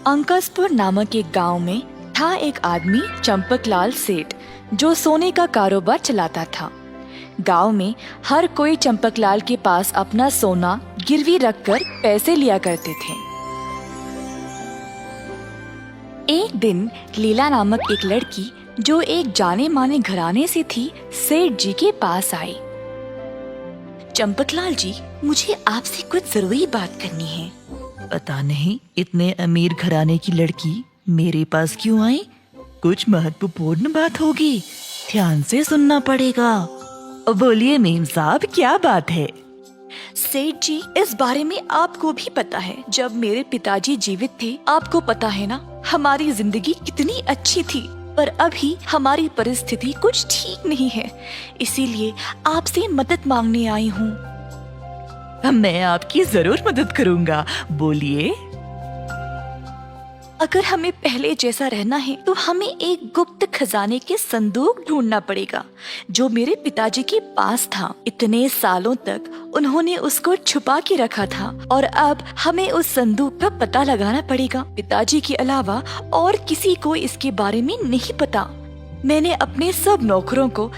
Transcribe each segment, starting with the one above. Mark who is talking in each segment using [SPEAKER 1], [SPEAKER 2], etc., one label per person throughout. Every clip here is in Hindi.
[SPEAKER 1] अंकसपुर नामक एक गांव में था एक आदमी चंपकलाल सेठ, जो सोने का कारोबार चलाता था। गांव में हर कोई चंपकलाल के पास अपना सोना गिरवी रखकर पैसे लिया करते थे। एक दिन लीला नामक एक लड़की, जो एक जाने माने घराने से थी, सेठ जी के पास आई। चंपकलाल जी, मुझे आपसे कुछ जरूरी बात करनी है।
[SPEAKER 2] पता नहीं इतने अमीर घराने की लड़की मेरे पास क्यों आई। कुछ महत्वपूर्ण बात होगी, ध्यान से सुनना पड़ेगा। बोलिए मेम साहब, क्या बात है?
[SPEAKER 1] सेठ जी, इस बारे में आपको भी पता है, जब मेरे पिताजी जीवित थे, आपको पता है ना, हमारी जिंदगी कितनी अच्छी थी। पर अभी हमारी परिस्थिति कुछ ठीक नहीं है, इसीलिए आपसे मदद मांगने आई हूँ।
[SPEAKER 2] मैं आपकी जरूर मदद करूँगा, बोलिए।
[SPEAKER 1] अगर हमें पहले जैसा रहना है तो हमें एक गुप्त खजाने के संदूक ढूंढना पड़ेगा, जो मेरे पिताजी के पास था। इतने सालों तक उन्होंने उसको छुपा के रखा था और अब हमें उस संदूक का पता लगाना पड़ेगा। पिताजी के अलावा और किसी को इसके बारे में नहीं पता। मैंने अपने सब नौकरों को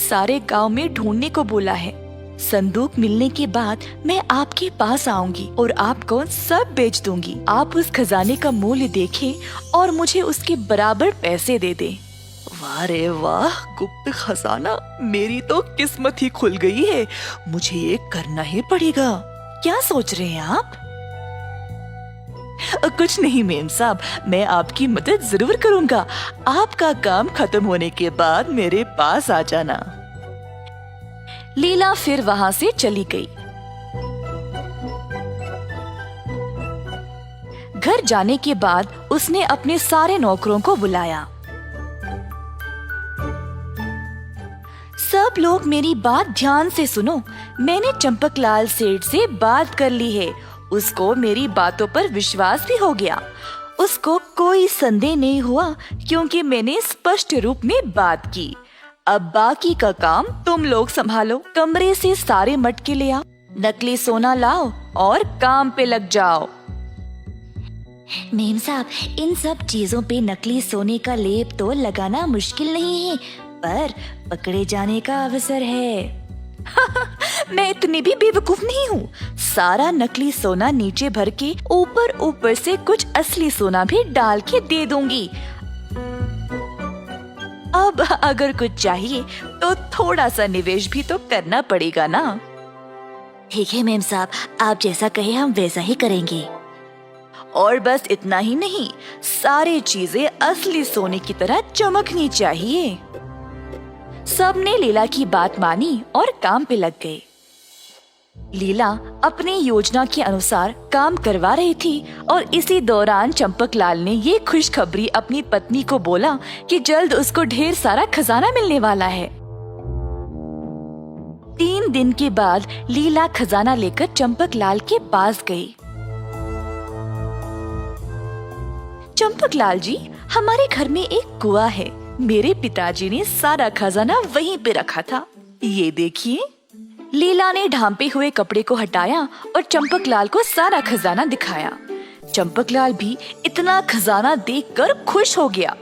[SPEAKER 1] सारे गांव में ढूंढने को बोला है। संदूक मिलने के बाद मैं आपके पास आऊंगी और आपको सब बेच दूंगी। आप उस खजाने का मूल्य देखें और मुझे उसके बराबर पैसे दे दे।
[SPEAKER 2] वाह रे वाह, गुप्त खजाना! मेरी तो किस्मत ही खुल गई है, मुझे ये करना ही पड़ेगा।
[SPEAKER 1] क्या सोच रहे हैं आप?
[SPEAKER 2] कुछ नहीं मेम साहब, मैं आपकी मदद जरूर करूँगा। आपका काम खत्म होने के बाद मेरे पास आ जाना।
[SPEAKER 1] लीला फिर वहाँ से चली गई। घर जाने के बाद उसने अपने सारे नौकरों को बुलाया। सब लोग मेरी बात ध्यान से सुनो। मैंने चंपकलाल सेठ से बात कर ली है। उसको मेरी बातों पर विश्वास भी हो गया। उसको कोई संदेह नहीं हुआ, क्योंकि मैंने स्पष्ट रूप में बात की। अब बाकी का काम तुम लोग संभालो। कमरे से सारे मटके ले आओ, नकली सोना लाओ और काम पे लग जाओ।
[SPEAKER 3] मेम साहब, इन सब चीजों पे नकली सोने का लेप तो लगाना मुश्किल नहीं है, पर पकड़े जाने का अवसर है।
[SPEAKER 1] मैं इतनी भी बेवकूफ नहीं हूँ। सारा नकली सोना नीचे भर के ऊपर ऊपर से कुछ असली सोना भी डाल के दे दूंगी। अब अगर कुछ चाहिए तो थोड़ा सा निवेश भी तो करना पड़ेगा ना।
[SPEAKER 3] ठीक है मेम साहब, आप जैसा कहे हम वैसा ही करेंगे।
[SPEAKER 1] और बस इतना ही नहीं, सारी चीजें असली सोने की तरह चमकनी चाहिए। सबने लीला की बात मानी और काम पे लग गए। लीला अपनी योजना के अनुसार काम करवा रही थी और इसी दौरान चंपकलाल ने ये खुशखबरी अपनी पत्नी को बोला कि जल्द उसको ढेर सारा खजाना मिलने वाला है। 3 दिन के बाद लीला खजाना लेकर चंपकलाल के पास गई। चंपकलाल जी, हमारे घर में एक कुआं है। मेरे पिताजी ने सारा खजाना वहीं पे रखा था। ये देखिए। लीला ने ढांपे हुए कपड़े को हटाया और चंपकलाल को सारा खजाना दिखाया। चंपकलाल भी इतना खजाना देखकर खुश हो गया।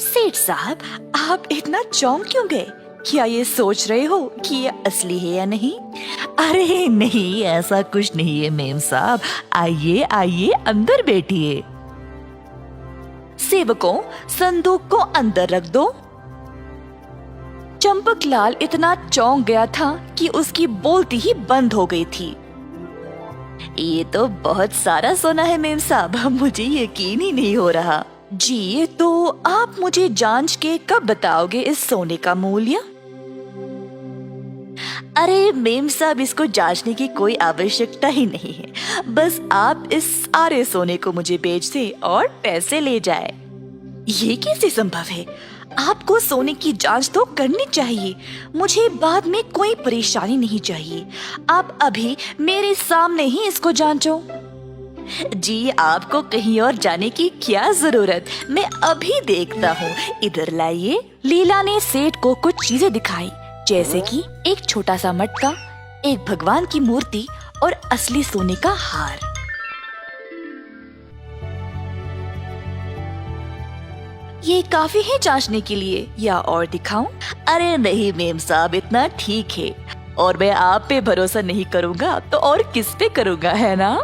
[SPEAKER 1] सेठ साहब, आप इतना चौंक क्यों गए? क्या ये सोच रहे हो कि ये असली है या नहीं?
[SPEAKER 2] अरे नहीं, ऐसा कुछ नहीं है मेम साहब। आइए आइए, अंदर बैठिए।
[SPEAKER 1] सेवकों, संदूक को अंदर रख दो। चंपकलाल इतना चौंक गया था कि उसकी बोलती ही बंद हो गई थी।
[SPEAKER 2] ये तो बहुत सारा सोना है मेम साहब, मुझे यकीन ही नहीं हो रहा।
[SPEAKER 1] जी, तो आप मुझे जांच के कब बताओगे इस सोने का मूल्य?
[SPEAKER 2] अरे मेम साहब, इसको जांचने की कोई आवश्यकता ही नहीं है। बस आप इस सारे सोने को मुझे बेच दे और पैसे ले जाए।
[SPEAKER 1] ये कैसे संभव है? आपको सोने की जांच तो करनी चाहिए। मुझे बाद में कोई परेशानी नहीं चाहिए। आप अभी मेरे सामने ही इसको जांचो।
[SPEAKER 2] जी, आपको कहीं और जाने की क्या जरूरत, मैं अभी देखता हूँ। इधर लाइए।
[SPEAKER 1] लीला ने सेठ को कुछ चीजें दिखाई, जैसे कि एक छोटा सा मटका, एक भगवान की मूर्ति और असली सोने का हार। ये काफी है जांचने के लिए या और दिखाऊं?
[SPEAKER 2] अरे नहीं मेम साहब, इतना ठीक है। और मैं आप पे भरोसा नहीं करूँगा तो और किस पे करूँगा, है ना?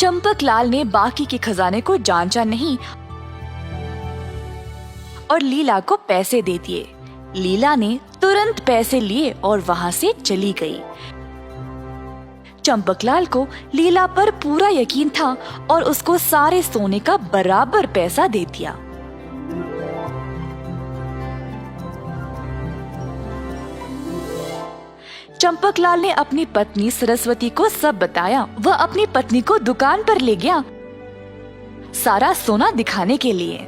[SPEAKER 1] चंपकलाल ने बाकी के खजाने को जांचा नहीं और लीला को पैसे दे दिए। लीला ने तुरंत पैसे लिए और वहाँ से चली गई। चंपकलाल को लीला पर पूरा यकीन था और उसको सारे सोने का बराबर पैसा दे दिया। चंपकलाल ने अपनी पत्नी सरस्वती को सब बताया। वह अपनी पत्नी को दुकान पर ले गया सारा सोना दिखाने के लिए।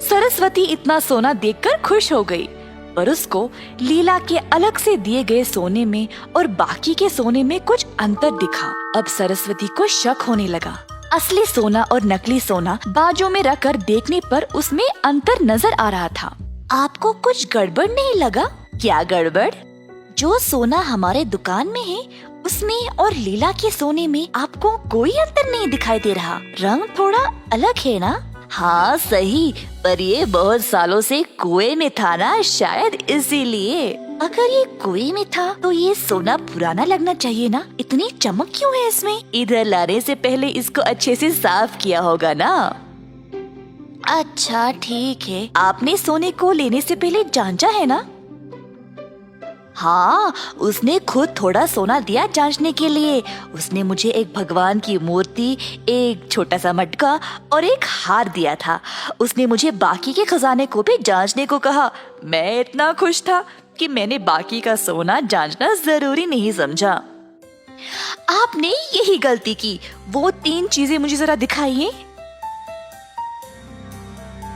[SPEAKER 1] सरस्वती इतना सोना देखकर खुश हो गई, पर उसको लीला के अलग से दिए गए सोने में और बाकी के सोने में कुछ अंतर दिखा। अब सरस्वती को शक होने लगा। असली सोना और नकली सोना बाजू में रखकर देखने पर उसमें अंतर नजर आ रहा था।
[SPEAKER 3] आपको कुछ गड़बड़ नहीं लगा?
[SPEAKER 1] क्या गड़बड़?
[SPEAKER 3] जो सोना हमारे दुकान में है उसमें और लीला के सोने में आपको कोई अंतर नहीं दिखाई दे रहा। रंग थोड़ा अलग है ना?
[SPEAKER 2] हाँ सही, पर ये बहुत सालों से कुएं में था ना, शायद इसीलिए।
[SPEAKER 3] अगर ये कुएं में था तो ये सोना पुराना लगना चाहिए ना? इतनी चमक क्यों है इसमें?
[SPEAKER 2] इधर लाने से पहले इसको अच्छे से साफ किया होगा ना।
[SPEAKER 3] अच्छा ठीक है।
[SPEAKER 1] आपने सोने को लेने से पहले जांचा है ना?
[SPEAKER 2] हाँ, उसने खुद थोड़ा सोना दिया जांचने के लिए। उसने मुझे एक भगवान की मूर्ति, एक छोटा सा मटका और एक हार दिया था। उसने मुझे बाकी के खजाने को भी जांचने को कहा। मैं इतना खुश था कि मैंने बाकी का सोना जांचना जरूरी नहीं समझा।
[SPEAKER 1] आपने यही गलती की। वो 3 चीजें मुझे जरा दिखाइए।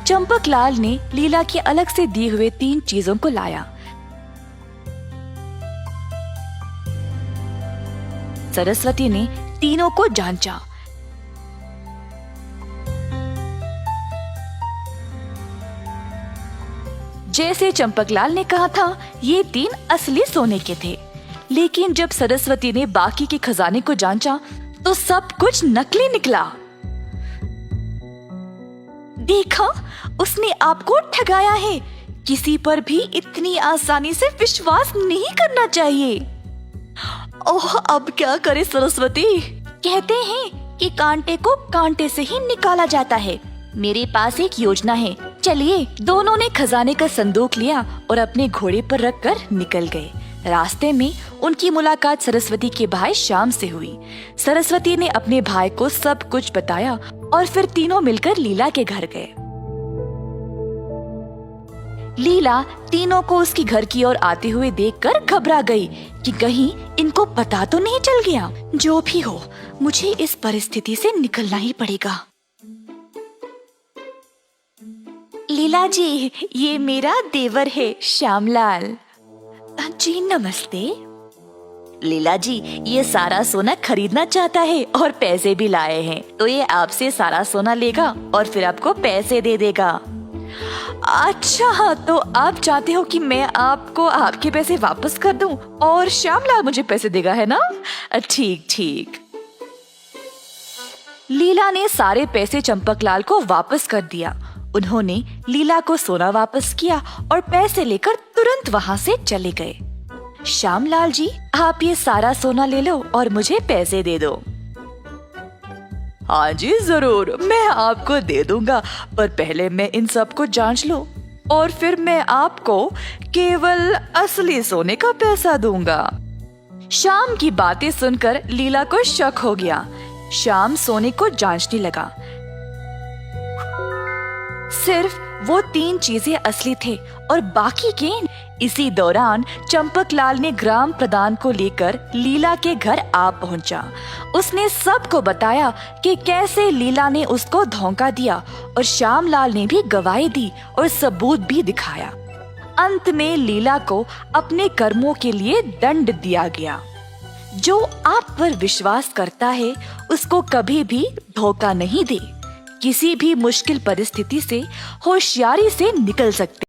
[SPEAKER 1] चंपकलाल ने लीला के अलग से दिए हुए 3 चीजों को लाया। सरस्वती ने तीनों को जांचा। जैसे चंपकलाल ने कहा था, ये 3 असली सोने के थे। लेकिन जब सरस्वती ने बाकी के खजाने को जांचा तो सब कुछ नकली निकला। देखा, उसने आपको ठगाया है। किसी पर भी इतनी आसानी से विश्वास नहीं करना चाहिए।
[SPEAKER 2] ओह, अब क्या करे सरस्वती?
[SPEAKER 1] कहते हैं कि कांटे को कांटे से ही निकाला जाता है। मेरे पास एक योजना है। चलिए। दोनों ने खजाने का संदूक लिया और अपने घोड़े पर रखकर निकल गए। रास्ते में उनकी मुलाकात सरस्वती के भाई श्याम से हुई। सरस्वती ने अपने भाई को सब कुछ बताया और फिर तीनों मिलकर लीला के घर गए। लीला तीनों को उसके घर की ओर आते हुए देखकर घबरा गई कि कहीं इनको पता तो नहीं चल गया। जो भी हो, मुझे इस परिस्थिति से निकलना ही पड़ेगा। लीला जी, ये मेरा देवर है श्यामलाल। जी नमस्ते।
[SPEAKER 2] लीला जी, ये सारा सोना खरीदना चाहता है और पैसे भी लाए हैं, तो ये आपसे सारा सोना लेगा और फिर आपको पैसे दे देगा।
[SPEAKER 1] अच्छा, तो आप चाहते हो कि मैं आपको आपके पैसे वापस कर दूं और श्यामलाल मुझे पैसे देगा, है ना? ठीक ठीक। लीला ने सारे पैसे चंपकलाल को वापस कर दिया। उन्होंने लीला को सोना वापस किया और पैसे लेकर तुरंत वहाँ से चले गए। श्यामलाल जी, आप ये सारा सोना ले लो और मुझे पैसे दे दो।
[SPEAKER 2] हाँ जी जरूर, मैं आपको दे दूंगा, पर पहले मैं इन सब को जांच लूं और फिर मैं आपको केवल असली सोने का पैसा दूंगा।
[SPEAKER 1] श्याम की बातें सुनकर लीला को शक हो गया। श्याम सोने को जांचने लगा। सिर्फ वो 3 चीजें असली थे और बाकी के। इसी दौरान चंपकलाल ने ग्राम प्रधान को लेकर लीला के घर आ पहुंचा। उसने सबको बताया कि कैसे लीला ने उसको धोखा दिया और श्यामलाल ने भी गवाही दी और सबूत भी दिखाया। अंत में लीला को अपने कर्मों के लिए दंड दिया गया। जो आप पर विश्वास करता है उसको कभी भी धोखा नहीं दे। किसी भी मुश्किल परिस्थिति से होशियारी से निकल सकते।